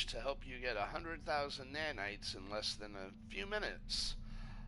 to help you get 100,000 nanites in less than a few minutes.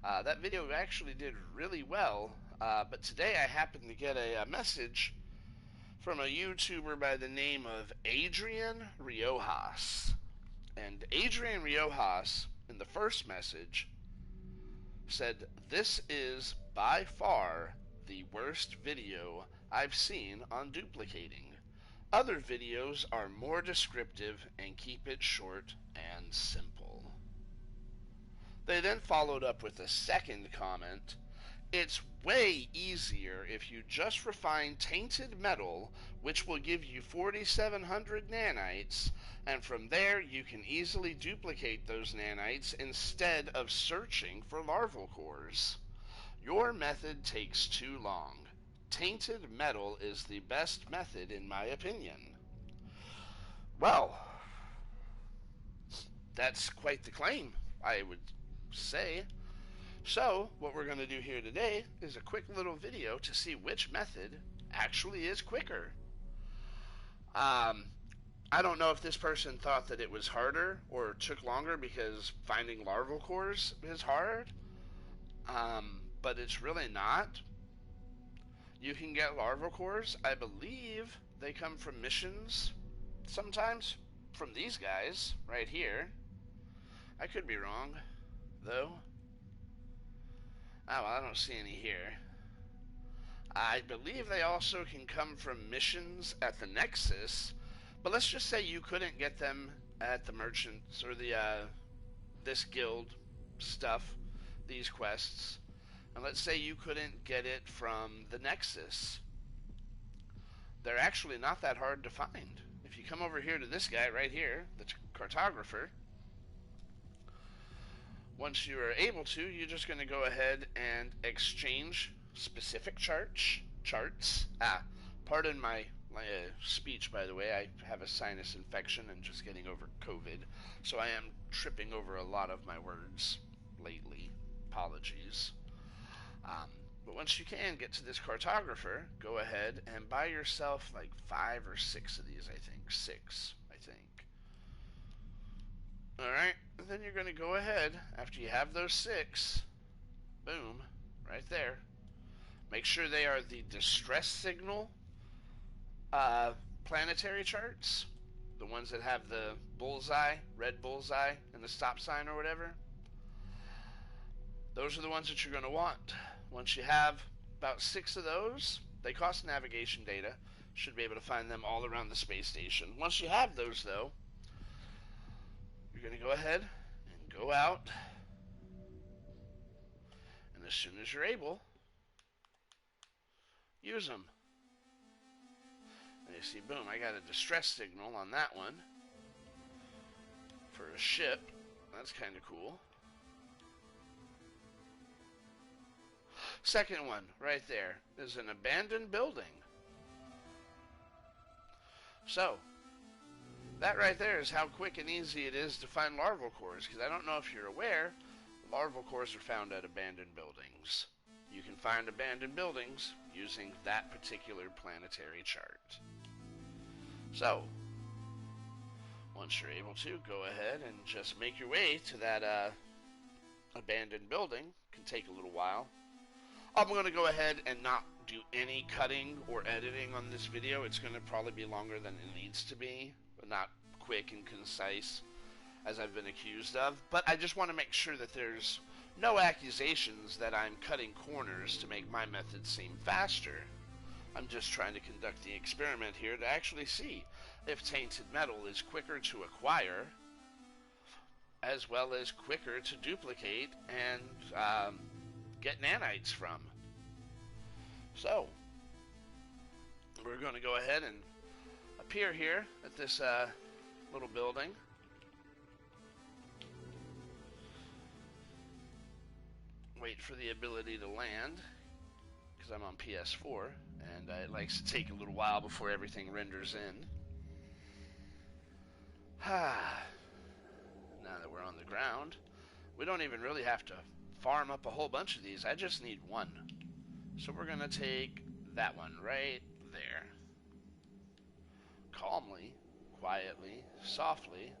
That video actually did really well, but today I happened to get a message from a YouTuber by the name of Adrian Riojas. And Adrian Riojas, in the first message, said, "This is by far the worst video I've seen on duplicating. Other videos are more descriptive and keep it short and simple." They then followed up with a second comment. "It's way easier if you just refine tainted metal, which will give you 4700 nanites, and from there you can easily duplicate those nanites instead of searching for larval cores. Your method takes too long. Tainted metal is the best method in my opinion." Well, that's quite the claim, I would say. So, what we're going to do here today is a quick little video to see which method actually is quicker. I don't know if this person thought that it was harder or took longer because finding larval cores is hard, but it's really not. You can get larval cores. I believe they come from missions sometimes from these guys right here. I could be wrong, though. Oh, well, I don't see any here. I believe they also can come from missions at the Nexus, but let's just say you couldn't get them at the merchants or the this guild stuff, these quests, and let's say you couldn't get it from the Nexus. They're actually not that hard to find. If you come over here to this guy right here, the cartographer, once you are able to, you're just going to go ahead and exchange specific charts. Pardon my speech, by the way. I have a sinus infection and just getting over COVID, so I am tripping over a lot of my words lately. Apologies. But once you can get to this cartographer, go ahead and buy yourself like 5 or 6 of these, I think. 6, I think. Alright, then you're going to go ahead, after you have those 6, boom, right there. Make sure they are the distress signal planetary charts, the ones that have the bullseye, red bullseye, and the stop sign or whatever. Those are the ones that you're going to want. Once you have about 6 of those, they cost navigation data. Should be able to find them all around the space station. Once you have those, though, you're going to go ahead and go out, and as soon as you're able, use them. And you see, boom, I got a distress signal on that one for a ship. That's kind of cool. Second one, right there, is an abandoned building. So, that right there is how quick and easy it is to find larval cores, because I don't know if you're aware, larval cores are found at abandoned buildings. You can find abandoned buildings using that particular planetary chart. So, once you're able to, go ahead and just make your way to that abandoned building. It can take a little while. I'm going to go ahead and not do any cutting or editing on this video. It's going to probably be longer than it needs to be, but not quick and concise as I've been accused of. But I just want to make sure that there's no accusations that I'm cutting corners to make my method seem faster. I'm just trying to conduct the experiment here to actually see if tainted metal is quicker to acquire as well as quicker to duplicate and get nanites from. So, we're going to go ahead and appear here at this little building. Wait for the ability to land, because I'm on PS4, and it likes to take a little while before everything renders in. Now that we're on the ground, we don't even really have to farm up a whole bunch of these. I just need one. So we're going to take that one right there. Calmly, quietly, softly,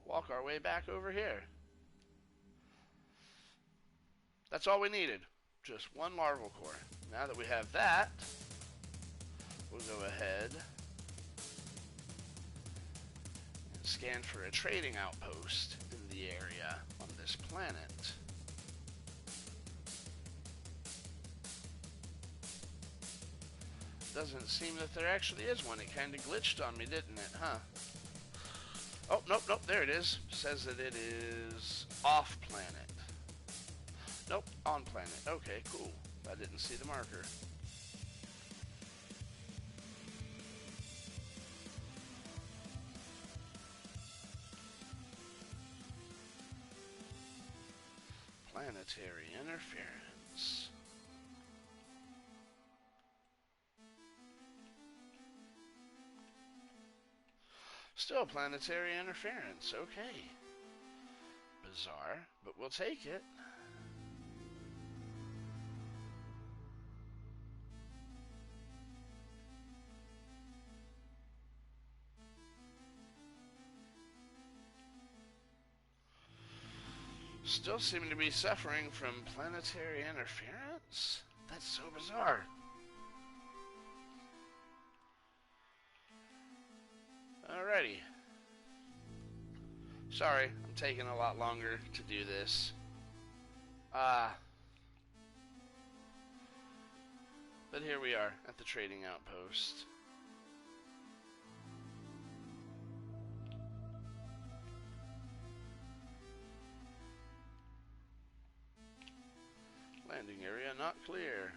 walk our way back over here. That's all we needed. Just one larval core. Now that we have that, we'll go ahead and scan for a trading outpost in the area on this planet. Doesn't seem that there actually is one. It kind of glitched on me, didn't it, huh? Oh, nope, there it is. Says that it is off planet. Nope, on planet. Okay, cool. I didn't see the marker. Planetary interference. Still planetary interference. Okay. Bizarre, but we'll take it. Still seem to be suffering from planetary interference? That's so bizarre. Alrighty. Sorry, I'm taking a lot longer to do this. But here we are at the trading outpost. Landing area not clear.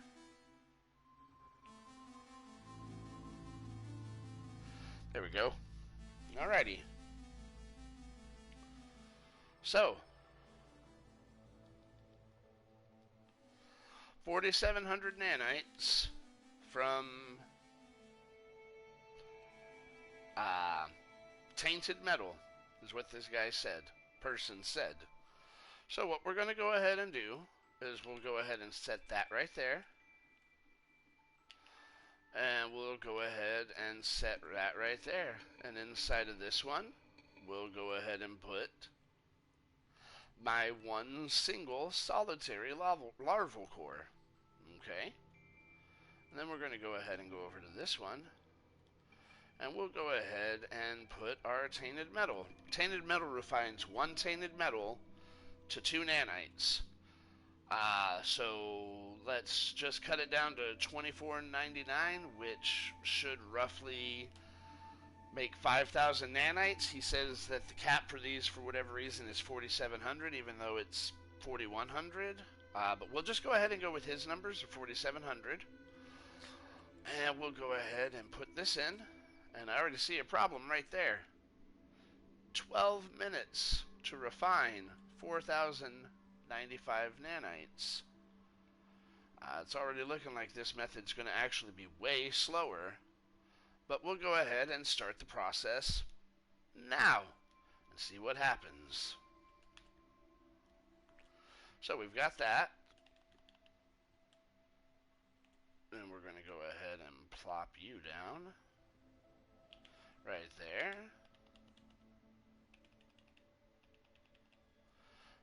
There we go. Alrighty. So, 4,700 nanites from tainted metal is what this guy said, person said. So what we're going to go ahead and do is we'll go ahead and set that right there. And we'll go ahead and set that right there. And inside of this one, we'll go ahead and put my one single solitary larval core. Okay? And then we're going to go ahead and go over to this one. And we'll go ahead and put our tainted metal. Tainted metal refines one tainted metal to 2 nanites. So let's just cut it down to $24.99, which should roughly make 5,000 nanites. He says that the cap for these, for whatever reason, is 4,700, even though it's 4,100. But we'll just go ahead and go with his numbers of 4,700. And we'll go ahead and put this in. And I already see a problem right there. 12 minutes to refine 4,095 nanites. It's already looking like this method's going to actually be way slower. But we'll go ahead and start the process now and see what happens. So we've got that. Then we're going to go ahead and plop you down right there.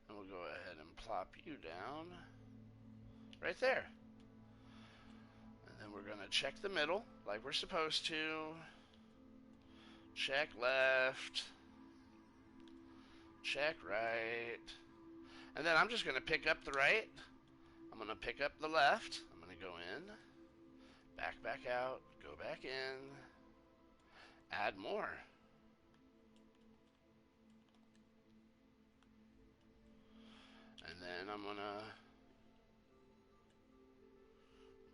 And we'll go ahead and plop you down right there. And then we're going to check the middle like we're supposed to. Check left. Check right. And then I'm just going to pick up the right. I'm going to pick up the left. I'm going to go in. Back out. Go back in. Add more. And then I'm going to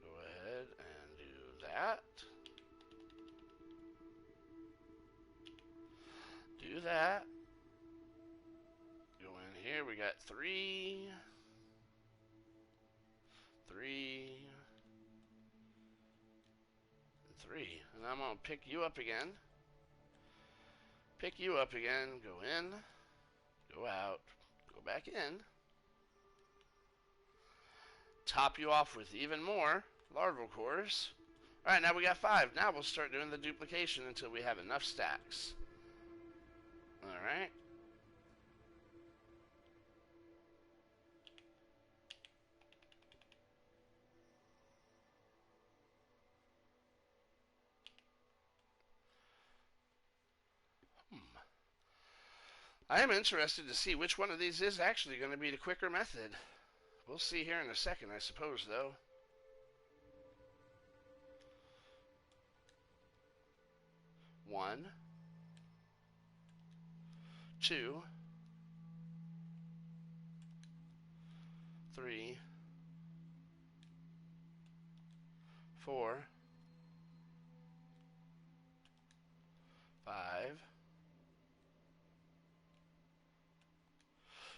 go ahead and do that. Do that. Go in here. We got 3. 3. And 3. And I'm going to pick you up again. Pick you up again. Go in. Go out. Go back in. Top you off with even more larval cores. Alright, now we got 5. Now we'll start doing the duplication until we have enough stacks. Alright. I am interested to see which one of these is actually going to be the quicker method. We'll see here in a second, I suppose, though. One, two, three, four, 5,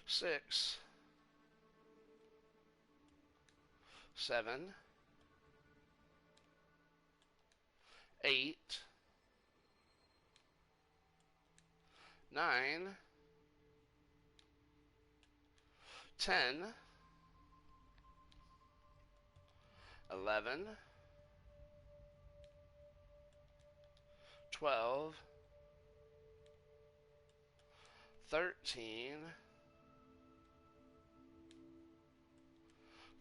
6, 7, 8, 9, 10, 11, 12, 13,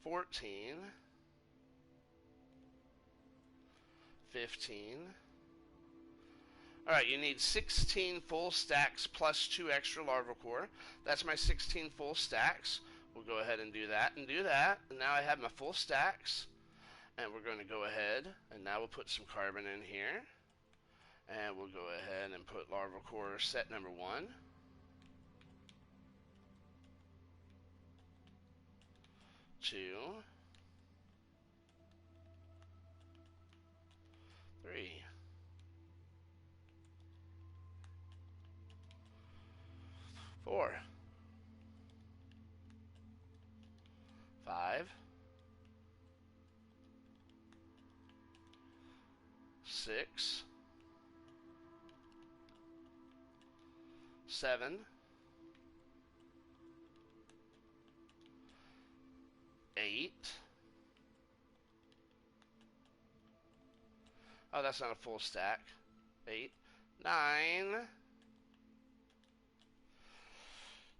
14, 15. Alright, you need 16 full stacks plus 2 extra larval core. That's my 16 full stacks. We'll go ahead and do that and do that. And now I have my full stacks. And we're going to go ahead and now we'll put some carbon in here. And we'll go ahead and put larval core set number 1. 2, 3, 4, 5, 6, 7, 8. Oh, that's not a full stack. 8, 9,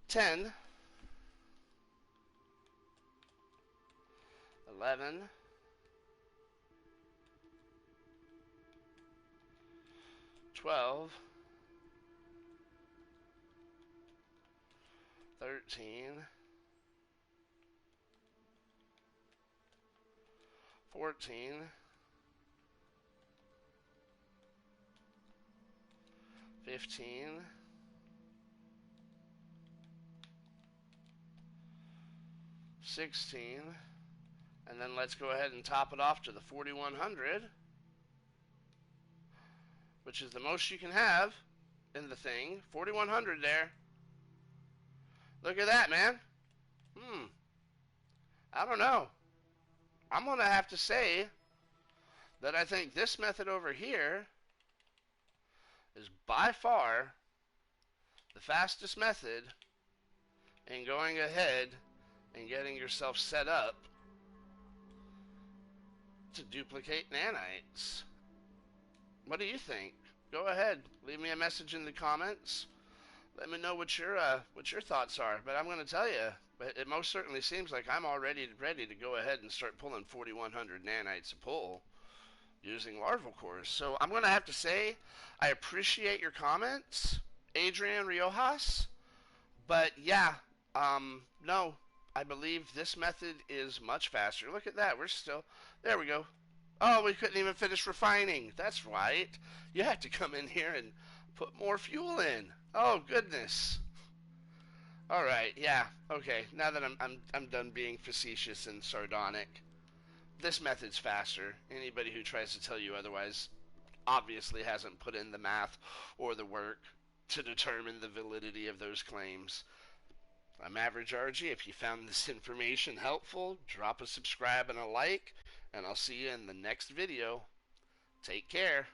10, 11, 12, 13, 14, 15, 16, and then let's go ahead and top it off to the 4100, which is the most you can have in the thing. 4100 there. Look at that, man. I don't know. I'm going to have to say that I think this method over here is by far the fastest method in going ahead and getting yourself set up to duplicate nanites. What do you think? Go ahead, leave me a message in the comments. Let me know what your thoughts are. But I'm going to tell you, it most certainly seems like I'm already ready to go ahead and start pulling 4100 nanites a pull using larval cores. So I'm going to have to say I appreciate your comments, Adrian Riojas. But yeah, no, I believe this method is much faster. Look at that. We're still, there we go. Oh, we couldn't even finish refining. That's right. You had to come in here and put more fuel in. Oh, goodness. All right, yeah, okay. Now that I'm done being facetious and sardonic, this method's faster. Anybody who tries to tell you otherwise obviously hasn't put in the math or the work to determine the validity of those claims. I'm Average RG. If you found this information helpful, drop a subscribe and a like, and I'll see you in the next video. Take care.